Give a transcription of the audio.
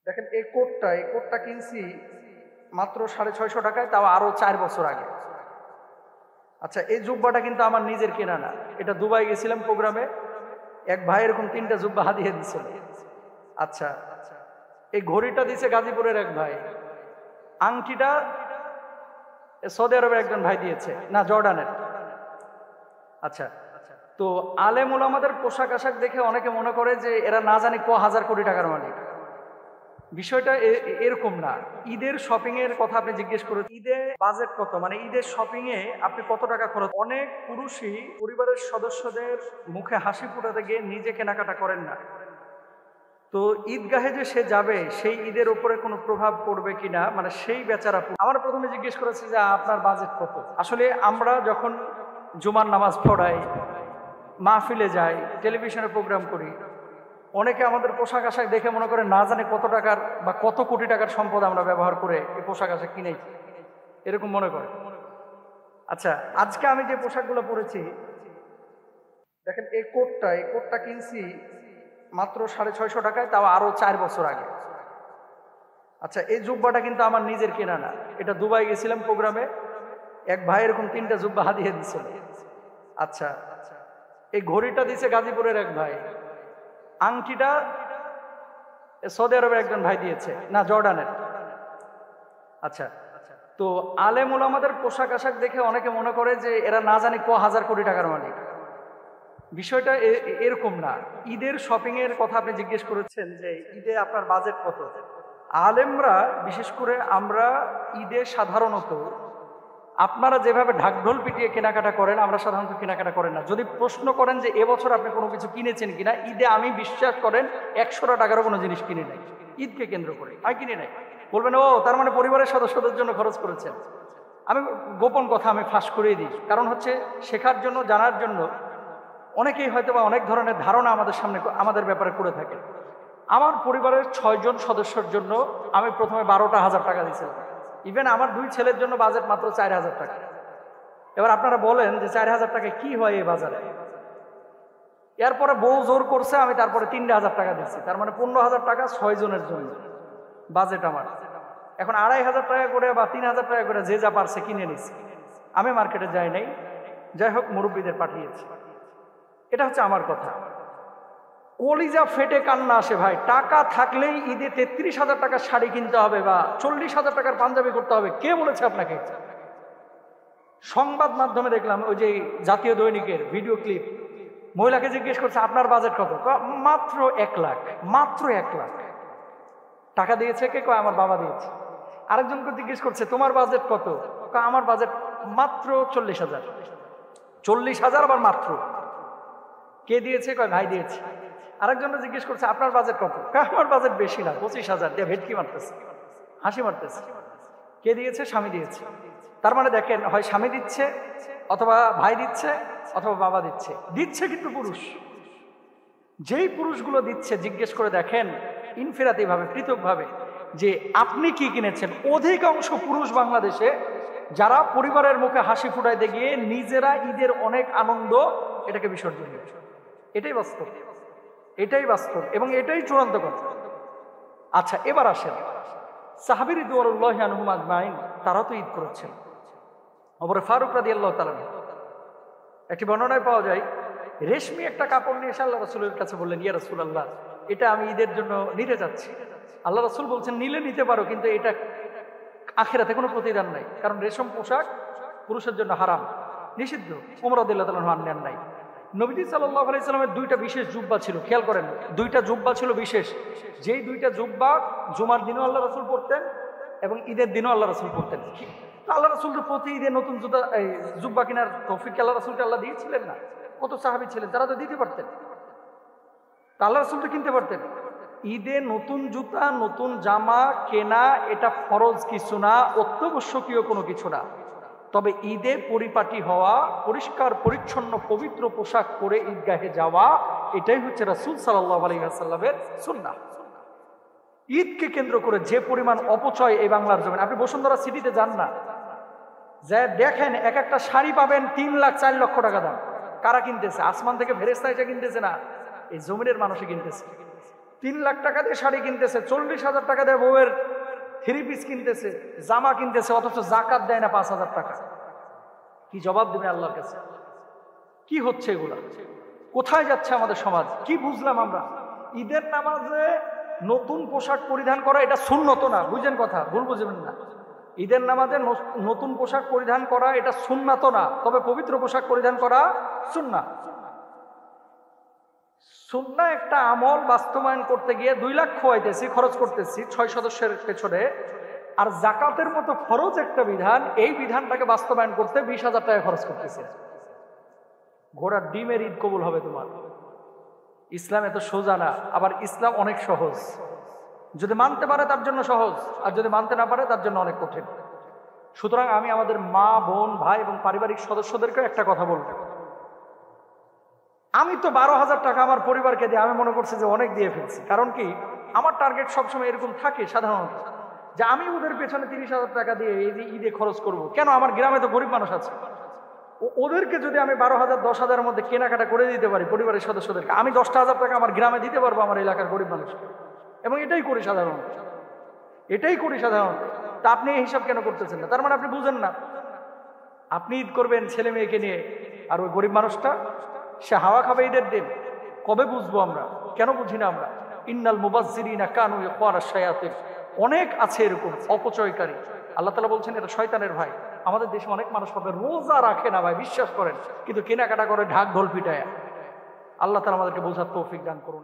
দেখেন এই কোটটা কিনছি মাত্র 650 টাকায়, তাও আরো 4 বছর আগে। আচ্ছা, এই জুব্বাটা কিন্তু আমার নিজের কেনা না, এটা দুবাই গেছিলাম প্রোগ্রামে, এক ভাই এরকম 3টা জুব্বা হাতিয়ে দিছিল। আচ্ছা, এই ঘড়িটা দিছে গাজীপুরের এক ভাই, আংটিটা সৌদি আরবের একজন ভাই দিয়েছে, না জর্ডানের। আচ্ছা, তো আলেম ওলামাদের পোশাক আশাক দেখে অনেকে মনে করে যে এরা না জানি হাজার কোটি টাকার মালিক। বিষয়টা এরকম না। ঈদের শপিং এর কথা আপনি জিজ্ঞেস করেন, ঈদে বাজেট কত, মানে ঈদের শপিং এ আপনি কত টাকা খরচ। অনেক পুরুষই পরিবারের সদস্যদের মুখে হাসি ফোটাতে গিয়ে নিজে কেনাকাটা করেন না। তো ঈদগাহে যে সে যাবে, সেই ঈদের উপরে কোনো প্রভাব পড়বে কিনা, মানে সেই বেচারা। আমার প্রথমে জিজ্ঞেস করেছে যে আপনার বাজেট কত। আসলে আমরা যখন জুমার নামাজ পড়াই, মাহফিলে যাই, টেলিভিশনে প্রোগ্রাম করি, অনেকে আমাদের পোশাক আশাক দেখে মনে করে না জানে কত টাকার বা কত কোটি টাকার সম্পদ আমরা ব্যবহার করে এই পোশাক আশাক কিনেছি, এরকম মনে করে। আচ্ছা, আজকে আমি যে পোশাকগুলো পরেছি, দেখেন এই কোটটা কিনছি মাত্র 650 টাকায়, তাও আরো 4 বছর আগে। আচ্ছা, এই জুব্বাটা কিন্তু আমার নিজের কেনা না, এটা দুবাই গেছিলাম প্রোগ্রামে, এক ভাই এরকম 3টা জুব্বা হাতিয়ে দিছিল। আচ্ছা, এই ঘড়িটা দিছে গাজীপুরের এক ভাই, আংটিটা সৌদি আরবের একজন ভাই দিয়েছে, না জর্ডানের। আচ্ছা, তো আলেম ওলামাদের পোশাক আশাক দেখে অনেকে মনে করে যে এরা না জানি হাজার কোটি টাকার মালিক। বিষয়টা এরকম না। ঈদের শপিং এর কথা আপনি জিজ্ঞেস করেছেন যে ঈদে আপনার বাজেট কত। আলেমরা, বিশেষ করে আমরা ঈদে সাধারণত আপনারা যেভাবে ঢাকঢোল পিটিয়ে কেনাকাটা করেন, আমরা সাধারণত কেনাকাটা করেন না। যদি প্রশ্ন করেন যে এবছর আপনি কোনো কিছু কিনেছেন কিনা, ঈদে আমি বিশ্বাস করেন 100 টাকারও কোনো জিনিস কিনে নাই ঈদকে কেন্দ্র করে, আমি কিনে নাই। বলবেন ও তার মানে পরিবারের সদস্যদের জন্য খরচ করেছেন। আমি গোপন কথা আমি ফাঁস করিয়ে দিই, কারণ হচ্ছে শেখার জন্য, জানার জন্য। অনেকেই হয়তো বা অনেক ধরনের ধারণা আমাদের সামনে আমাদের ব্যাপারে করে থাকে। আমার পরিবারের 6 জন সদস্যর জন্য আমি প্রথমে 12,000 টাকা দিয়েছিলাম। ইভেন আমার 2 ছেলের জন্য বাজেট মাত্র 4,000 টাকা। এবার আপনারা বলেন যে 4,000 টাকা কি হয় এই বাজারে। এরপরে বউ জোর করছে, আমি তারপরে 3,000 টাকা দিচ্ছি, তার মানে 15,000 টাকা 6 জনের জন্য বাজেট আমার। এখন 2,500 টাকা করে বা 3,000 টাকা করে যে যা পারছে কিনে নিচ্ছে। আমি মার্কেটে যাই নাই, যাই হোক মুরব্বীদের পাঠিয়েছি। এটা হচ্ছে আমার কথা। কলিজা ফেটে কান্না আসে ভাই, টাকা থাকলেই ঈদে 33,000 টাকার শাড়ি কিনতে হবে বা 40,000 টাকার পাঞ্জাবি করতে হবে। কে বলেছে আপনাকে? সংবাদ মাধ্যমে দেখলাম, ওই যে জাতীয় দৈনিকের ভিডিও ক্লিপ, মহিলাকে জিজ্ঞেস করছে আপনার বাজেট কত, মাত্র 1 লাখ। মাত্র 1 লাখ টাকা দিয়েছে কে? কয় আমার বাবা দিয়েছে। আরেকজনকে জিজ্ঞেস করছে তোমার বাজেট কত? আমার বাজেট মাত্র 40,000। 40,000 আবার মাত্র। কে দিয়েছে? কয় ভাই দিয়েছে। আরেকজনকে জিজ্ঞেস করছে আপনার বাজেট কত? আমার বাজেট বেশি না, 25,000 দিয়ে ভেটকি মারতেছে, হাসি মারতেছে। কে দিয়েছে? স্বামী দিয়েছে। তার মানে দেখেন, হয় স্বামী দিচ্ছে, অথবা ভাই দিচ্ছে, অথবা বাবা দিচ্ছে। দিচ্ছে কিন্তু পুরুষ। যেই পুরুষগুলো দিচ্ছে জিজ্ঞেস করে দেখেন ইনফিরাতি ভাবে, পৃথকভাবে, যে আপনি কি কিনেছেন। অধিকাংশ পুরুষ বাংলাদেশে যারা পরিবারের মুখে হাসি ফুটাইতে গিয়ে নিজেরা ঈদের অনেক আনন্দ এটাকে বিসর্জন দিয়েছে। এটাই বাস্তব, এটাই বাস্তব এবং এটাই চূড়ান্ত কথা। আচ্ছা, এবার আসেন সাহাবী রিদওয়ানুল্লাহি আনহুম আজমাইন, তারা তো ঈদ করেছেন। ওমর ফারুক রাদিয়াল্লাহু তাআলা, একটি বর্ণনায় পাওয়া যায়, রেশমি একটা কাপড় নিয়ে এসে আল্লাহ রাসূলের কাছে বললেন, ইয়া রাসূলুল্লাহ, এটা আমি ঈদের জন্য নিতে যাচ্ছি। আল্লাহ রাসূল বলছেন, নিলে নিতে পারো, কিন্তু এটা আখিরাতে কোনো প্রতিদান নাই, কারণ রেশম পোশাক পুরুষের জন্য হারাম, নিষিদ্ধ। ওমর রাদিয়াল্লাহু তাআলা আনলেন নাই। নবীজি সাল্লাল্লাহু আলাইহি সাল্লামের 2টা বিশেষ জুব্বা ছিল, খেয়াল করেন, 2টা জুব্বা ছিল বিশেষ। যেই 2টা জুব্বা জুমার দিনও আল্লাহ রাসূল পরতেন এবং ঈদের দিনও আল্লাহ রাসূল পরতেন। আল্লাহ রাসূল তো প্রতি ঈদে নতুন জুব্বা কেনার তৌফিক আল্লাহ রাসূলকে আল্লাহ দিয়েছিলেন না? কত সাহাবী ছিলেন, তারা তো দিতে পারতেন, আল্লাহ রাসূল তো কিনতে পারতেন। ঈদে নতুন জুতা, নতুন জামা কেনা এটা ফরজ কিছু না, অত্যাবশ্যকীয় কোনো কিছু না। তবে ঈদে পরিপাটি হওয়া, পরিষ্কার পরিচ্ছন্ন পবিত্র পোশাক পরে ঈদগাহে যাওয়া, এটাই হচ্ছে রাসূল সাল্লাল্লাহু আলাইহি ওয়াসাল্লামের সুন্নাহ। ঈদকে কেন্দ্র করে যে পরিমাণ অপচয় এই বাংলার জমিনে, আপনি বসুন্ধরা সিটিতে যান না, যা দেখেন এক একটা শাড়ি পাবেন 3 লাখ 4 লক্ষ টাকা দাম। কারা কিনতেছে? আসমান থেকে ফেরেশতা এসে কিনতেছে না, এই জমিনের মানুষই কিনতেছে। 3 লাখ টাকা দিয়ে শাড়ি কিনতেছে, 40,000 টাকা দিয়ে বউয়ের 3 পিস কিনতেছে, জামা কিনতেছে, অথচ জাকাত দেয় না 5,000 টাকা। কি জবাব দেবে আল্লাহর কাছে? কি হচ্ছে এগুলা? কোথায় যাচ্ছে আমাদের সমাজ? কি বুঝলাম আমরা? ঈদের নামাজে নতুন পোশাক পরিধান করা এটা সুন্নত না, বুঝেন কথা, ভুল বুঝবেন না। ঈদের নামাজে নতুন পোশাক পরিধান করা এটা সুন্নাত না, তবে পবিত্র পোশাক পরিধান করা সুন্নাহ। সুন্নাহ একটা আমল বাস্তবায়ন করতে গিয়ে 2 লাখ খোয়াইতেছি, খরচ করতেছি 6 সদস্যের পেছনে, আর জাকাতের মতো ফরজ একটা বিধান, এই বিধানটাকে বাস্তবায়ন করতে 20,000 টাকা খরচ করতেছে। ঘোড়ার ডিমের ঈদ কবুল হবে তোমার। ইসলাম এত সোজা না, আবার ইসলাম অনেক সহজ। যদি মানতে পারে তার জন্য সহজ, আর যদি মানতে না পারে তার জন্য অনেক কঠিন। সুতরাং আমি আমাদের মা, বোন, ভাই এবং পারিবারিক সদস্যদেরকে একটা কথা বলবো। আমি তো 12,000 টাকা আমার পরিবারকে দিয়ে আমি মনে করছি যে অনেক দিয়ে ফেলছি। কারণ কি, আমার টার্গেট সবসময় এরকম থাকে সাধারণত, যে আমি ওদের পেছনে 30,000 টাকা দিয়ে এই যে ঈদে খরচ করব কেন? আমার গ্রামে তো গরিব মানুষ আছে, ওদেরকে যদি আমি 12,000 10,000-এর মধ্যে কেনাকাটা করে দিতে পারি পরিবারের সদস্যদেরকে, আমি 10,000 টাকা আমার গ্রামে দিতে পারবো আমার এলাকার গরিব মানুষকে। এবং এটাই করি সাধারণত, এটাই করি সাধারণত। তা আপনি এই হিসাব কেন করতেছেন না? তার মানে আপনি বুঝেন না। আপনি ঈদ করবেন ছেলে মেয়েকে নিয়ে, আর ওই গরিব মানুষটা সে হাওয়া খাবে ঈদের দিন। কবে বুঝবো আমরা? কেন বুঝি না আমরা? ইন্নাল মুবাজ্জিরিনা কানু ইখওয়ানাশ শায়াতিন। অনেক আছে এরকম অপচয়কারী। আল্লাহ তাআলা বলছেন এটা শয়তানের ভাই। আমাদের দেশে অনেক মানুষ পাবে রোজা রাখে না ভাই, বিশ্বাস করেন, কিন্তু কেনাকাটা করে ঢাক ঢোল পিটায়। আল্লাহ তাআলা আমাদেরকে বোঝার তৌফিক দান করুন।